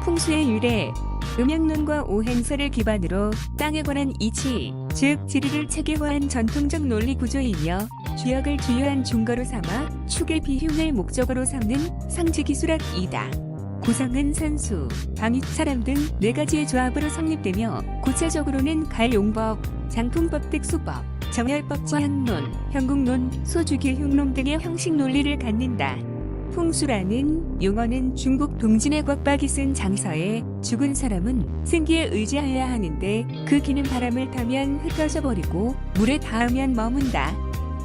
풍수의 유래, 음양론과 오행설을 기반으로 땅에 관한 이치, 즉 지리를 체계화한 전통적 논리 구조이며 주역을 주요한 중거로 삼아 축의 비흉을 목적으로 삼는 상지기술학이다. 구성은 산수, 방위, 사람 등 4가지의 조합으로 성립되며 구체적으로는 갈용법, 장풍법, 득수법, 정열법, 지향론, 형국론, 소주기흉론 등의 형식 논리를 갖는다. 풍수라는 용어는 중국 동진의 곽박이 쓴 장서에 죽은 사람은 생기에 의지하여야 하는데 그 기는 바람을 타면 흩어져 버리고 물에 닿으면 머문다.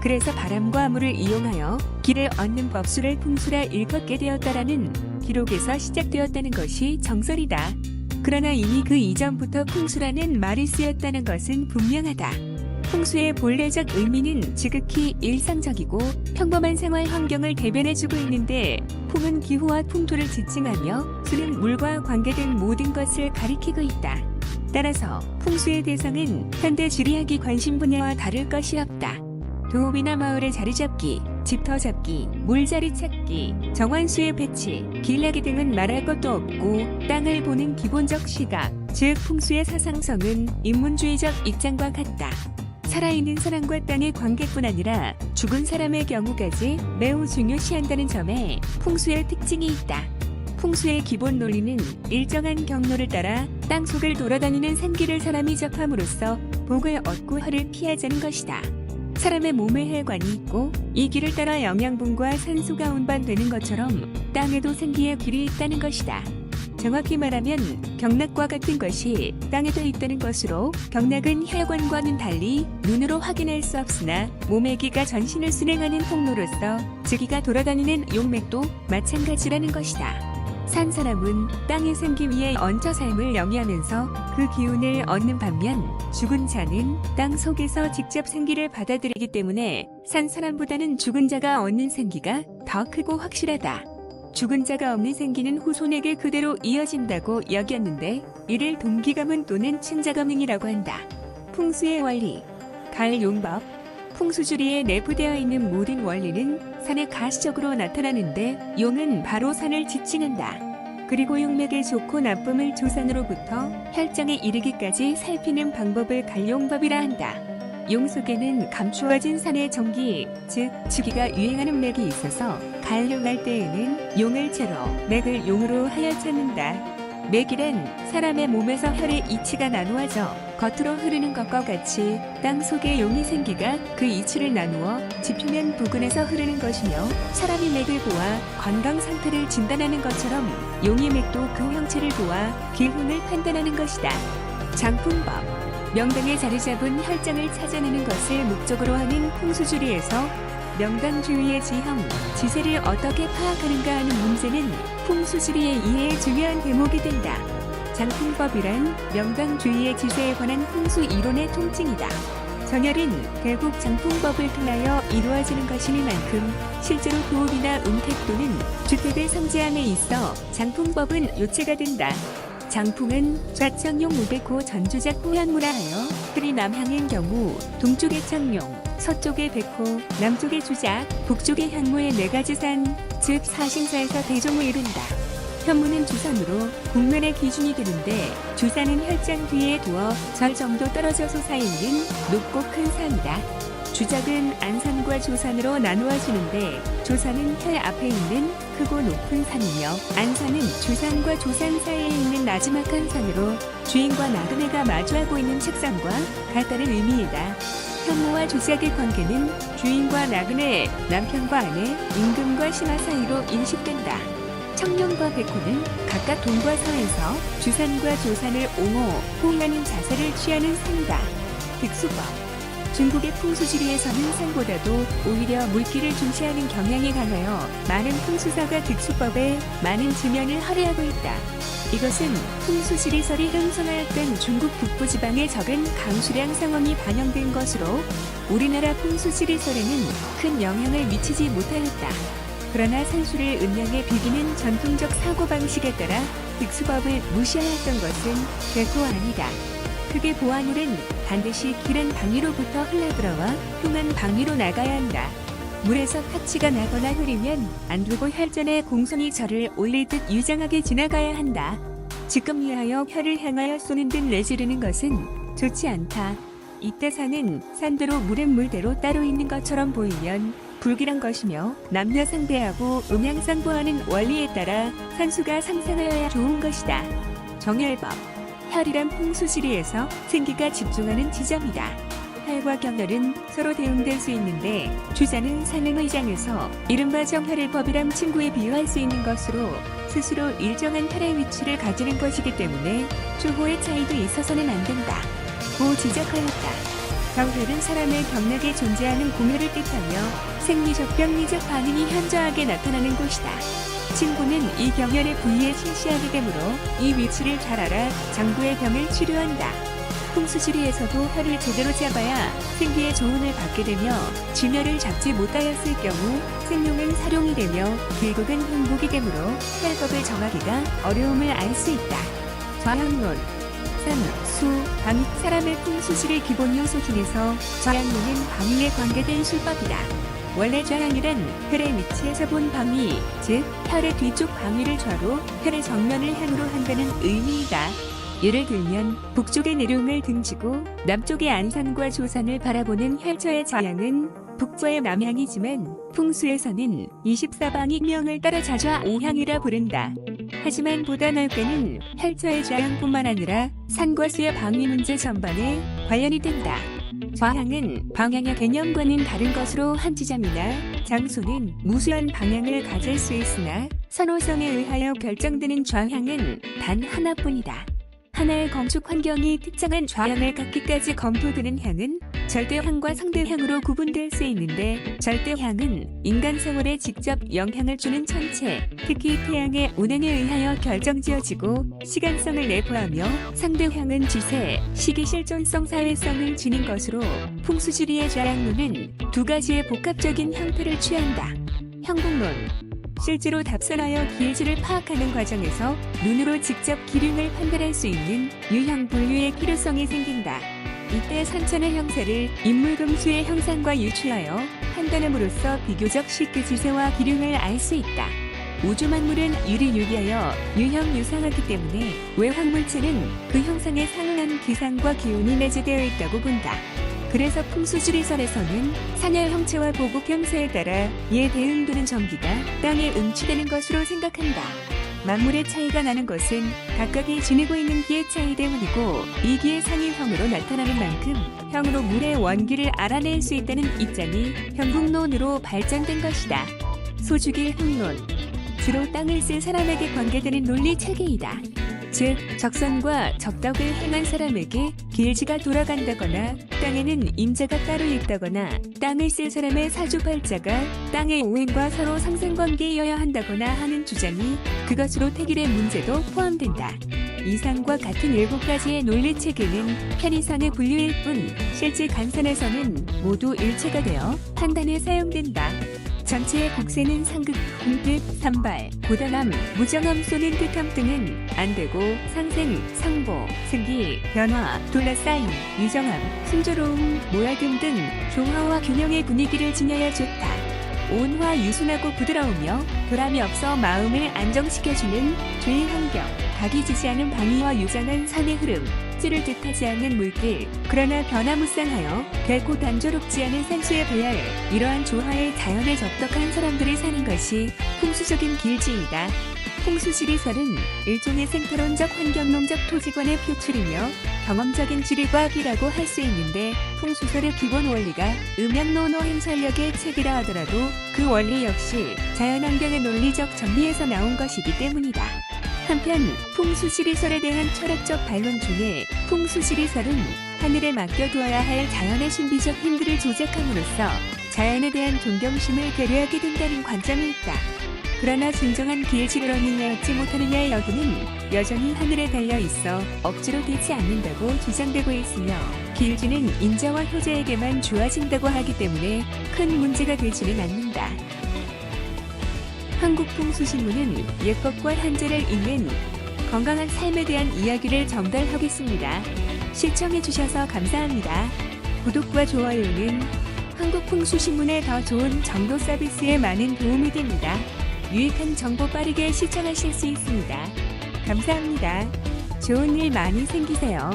그래서 바람과 물을 이용하여 길을 얻는 법수를 풍수라 일컫게 되었다라는 기록에서 시작되었다는 것이 정설이다. 그러나 이미 그 이전부터 풍수라는 말이 쓰였다는 것은 분명하다. 풍수의 본래적 의미는 지극히 일상적이고 평범한 생활 환경을 대변해주고 있는데, 풍은 기후와 풍토를 지칭하며 수는 물과 관계된 모든 것을 가리키고 있다. 따라서 풍수의 대상은 현대 지리학의 관심 분야와 다를 것이 없다. 도읍이나 마을의 자리잡기, 집터 잡기, 물자리 찾기, 정환수의 배치, 길나기 등은 말할 것도 없고 땅을 보는 기본적 시각, 즉 풍수의 사상성은 인문주의적 입장과 같다. 살아있는 사람과 땅의 관계뿐 아니라 죽은 사람의 경우까지 매우 중요시한다는 점에 풍수의 특징이 있다. 풍수의 기본 논리는 일정한 경로를 따라 땅 속을 돌아다니는 생기를 사람이 접함으로써 복을 얻고 해를 피하자는 것이다. 사람의 몸에 혈관이 있고 이 길을 따라 영양분과 산소가 운반되는 것처럼 땅에도 생기의 길이 있다는 것이다. 정확히 말하면 경락과 같은 것이 땅에도 있다는 것으로, 경락은 혈관과는 달리 눈으로 확인할 수 없으나 몸의 기가 전신을 순행하는 통로로서 즉기가 돌아다니는 용맥도 마찬가지라는 것이다. 산 사람은 땅의 생기 위에 얹혀 삶을 영위하면서 그 기운을 얻는 반면, 죽은 자는 땅 속에서 직접 생기를 받아들이기 때문에 산 사람보다는 죽은 자가 얻는 생기가 더 크고 확실하다. 죽은 자가 없는 생기는 후손에게 그대로 이어진다고 여겼는데, 이를 동기가문 또는 친자가문이라고 한다. 풍수의 원리, 갈용법. 풍수주리에 내포되어 있는 모든 원리는 산에 가시적으로 나타나는데, 용은 바로 산을 지칭한다. 그리고 용맥의 좋고 나쁨을 조산으로부터 혈장에 이르기까지 살피는 방법을 갈용법이라 한다. 용 속에는 감추어진 산의 정기, 즉 주기가 유행하는 맥이 있어서 갈용할 때에는 용을 채로 맥을 용으로 하여 찾는다. 맥이란 사람의 몸에서 혈의 이치가 나누어져 겉으로 흐르는 것과 같이 땅 속에 용의 생기가 그 이치를 나누어 지표면 부근에서 흐르는 것이며, 사람이 맥을 보아 건강 상태를 진단하는 것처럼 용의 맥도 그 형체를 보아 기운을 판단하는 것이다. 장풍법. 명당에 자리 잡은 혈장을 찾아내는 것을 목적으로 하는 풍수주리에서 명당 주위의 지형, 지세를 어떻게 파악하는가 하는 문제는 풍수주리의 이해에 중요한 대목이 된다. 장풍법이란 명당 주위의 지세에 관한 풍수 이론의 통칭이다. 정열은 결국 장풍법을 통하여 이루어지는 것이니만큼 실제로 도읍이나 은택 또는 주택을 상지함에 있어 장풍법은 요체가 된다. 장풍은 좌창용 우백호 전주작 호현무라 하여 흐리 남향인 경우 동쪽의 창용, 서쪽의 백호, 남쪽의 주작, 북쪽의 현무의 4가지 산, 즉 사신사에서 대종을 이룬다. 현무는 주산으로 국면의 기준이 되는데, 주산은 혈장 뒤에 두어 절 정도 떨어져 솟아있는 높고 큰 산이다. 주작은 안산과 조산으로 나누어지는데, 조산은 혈 앞에 있는 크고 높은 산이며, 안산은 주산과 조산 사이에 있는 나지막한 산으로 주인과 나그네가 마주하고 있는 책상과 같다는 의미이다. 현무와 주작의 관계는 주인과 나그네, 남편과 아내, 임금과 신하 사이로 인식된다. 청룡과 백호는 각각 동과 서에서 주산과 조산을 옹호, 호위하는 자세를 취하는 산이다. 득수법. 중국의 풍수지리에서는 산보다도 오히려 물기를 중시하는 경향이 강하여 많은 풍수사가 득수법에 많은 지면을 할애하고 있다. 이것은 풍수지리설이 형성하였던 중국 북부지방의 적은 강수량 상황이 반영된 것으로 우리나라 풍수지리설에는 큰 영향을 미치지 못하였다. 그러나 산수를 음양에 비비는 전통적 사고방식에 따라 득수법을 무시하였던 것은 결코 아니다. 흙의 보화물은 반드시 길은 방위로부터 흘러들어와 흉한 방위로 나가야 한다. 물에서 타치가 나거나 흐리면 안 두고 혈전에 공손히 절을 올리듯 유장하게 지나가야 한다. 지금 위하여 혀를 향하여 쏘는 듯 내지르는 것은 좋지 않다. 이때 산대로 물은 물대로 따로 있는 것처럼 보이면 불길한 것이며 남녀 상대하고 음양상보하는 원리에 따라 산수가 상상하여야 좋은 것이다. 정열법 혈이란 풍수지리에서 생기가 집중하는 지점이다. 혈과 경혈은 서로 대응될 수 있는데 주자는 산응의장에서 이른바 정혈일법이란 친구에 비유할 수 있는 것으로 스스로 일정한 혈의 위치를 가지는 것이기 때문에 주호의 차이도 있어서는 안 된다. 고 지적하였다. 경혈은 사람의 경락에 존재하는 공혈을 뜻하며 생리적 병리적 반응이 현저하게 나타나는 곳이다. 친구는 이 경혈의 부위에 실시하게 되므로 이 위치를 잘 알아 장부의 병을 치료한다. 풍수지리에서도 혈을 제대로 잡아야 생기의 조언을 받게 되며 진혈을 잡지 못하였을 경우 생룡은 사룡이 되며 결국은 흉복이 되므로 혈법을 정하기가 어려움을 알 수 있다. 좌향론 산, 수, 방, 사람의 풍수지리 기본 요소 중에서 좌향론은 방위에 관계된 술법이다. 원래 좌향이란 혈의 위치에서 본 방위, 즉 혈의 뒤쪽 방위를 좌로 혈의 정면을 향으로 한다는 의미이다. 예를 들면 북쪽의 내룡을 등지고 남쪽의 안산과 조산을 바라보는 혈처의 좌향은 북좌의 남향이지만 풍수에서는 24방위명을 따라 자좌오향이라 부른다. 하지만 보다 넓게는 혈처의 좌향뿐만 아니라 산과 수의 방위 문제 전반에 관련이 된다. 좌향은 방향의 개념과는 다른 것으로 한 지점이나 장소는 무수한 방향을 가질 수 있으나 선호성에 의하여 결정되는 좌향은 단 하나뿐이다. 하나의 건축 환경이 특정한 좌향을 갖기까지 검토되는 향은 절대향과 상대향으로 구분될 수 있는데 절대향은 인간 생활에 직접 영향을 주는 천체, 특히 태양의 운행에 의하여 결정지어지고 시간성을 내포하며 상대향은 지세, 시기 실존성 사회성을 지닌 것으로 풍수지리의 좌향론은 두 가지의 복합적인 형태를 취한다. 형국론 실제로 답선하여 기울지를 파악하는 과정에서 눈으로 직접 기륭을 판별할 수 있는 유형 분류의 필요성이 생긴다. 이때 산천의 형세를 인물금수의 형상과 유추하여 판단함으로써 비교적 쉽게 지세와 기륭을 알 수 있다. 우주 만물은 유리유기하여 유형 유상하기 때문에 외황물체는 그 형상에 상응한 기상과 기운이 내재되어 있다고 본다. 그래서 풍수지리설에서는 산열 형체와 보국 형세에 따라 이에 대응되는 전기가 땅에 응치되는 것으로 생각한다. 만물의 차이가 나는 것은 각각이 지니고 있는 기의 차이 때문이고 이 기의 상위형으로 나타나는 만큼 형으로 물의 원기를 알아낼 수 있다는 입장이 형국론으로 발전된 것이다. 소주길 형론 주로 땅을 쓸 사람에게 관계되는 논리 체계이다. 즉 적선과 적덕을 행한 사람에게 길지가 돌아간다거나 땅에는 임자가 따로 있다거나 땅을 쓸 사람의 사주팔자가 땅의 오행과 서로 상생관계여야 한다거나 하는 주장이 그것으로 태길의 문제도 포함된다. 이상과 같은 7가지의 논리체계는 편의상의 분류일 뿐 실제 간선에서는 모두 일체가 되어 판단에 사용된다. 전체의 곡세는 상극, 궁극, 산발, 고단함, 무정함 쏘는 듯함 등은 안되고 상생, 상보, 승기, 변화, 둘러싸임, 유정함, 순조로움, 모야금 등 조화와 균형의 분위기를 지녀야 좋다. 온화 유순하고 부드러우며 결함이 없어 마음을 안정시켜주는 주의 환경, 각이 지지 않은 방위와 유장한 산의 흐름, 찌를 듯하지 않는 물길, 그러나 변화무쌍하여 결코 단조롭지 않은 산수의 배열, 이러한 조화의 자연에 적덕한 사람들이 사는 것이 풍수적인 길지이다. 풍수지리설은 일종의 생태론적 환경론적 토지관의 표출이며 경험적인 지리과학이라고 할 수 있는데 풍수설의 기본 원리가 음양론어 행설력의 책이라 하더라도 그 원리 역시 자연환경의 논리적 정리에서 나온 것이기 때문이다. 한편 풍수지리설에 대한 철학적 반론 중에 풍수지리설은 하늘에 맡겨두어야 할 자연의 신비적 힘들을 조작함으로써 자연에 대한 존경심을 배려하게 된다는 관점이 있다. 그러나 진정한 길지를 얻느냐 얻지 못하느냐의 여부는 여전히 하늘에 달려있어 억지로 되지 않는다고 주장되고 있으며 길지는 인자와 효자에게만 주어진다고 하기 때문에 큰 문제가 되지는 않는다. 한국풍수신문은 예법과 한자를 읽는 건강한 삶에 대한 이야기를 전달하겠습니다. 시청해주셔서 감사합니다. 구독과 좋아요는 한국풍수신문의 더 좋은 정보 서비스에 많은 도움이 됩니다. 유익한 정보 빠르게 시청하실 수 있습니다. 감사합니다. 좋은 일 많이 생기세요.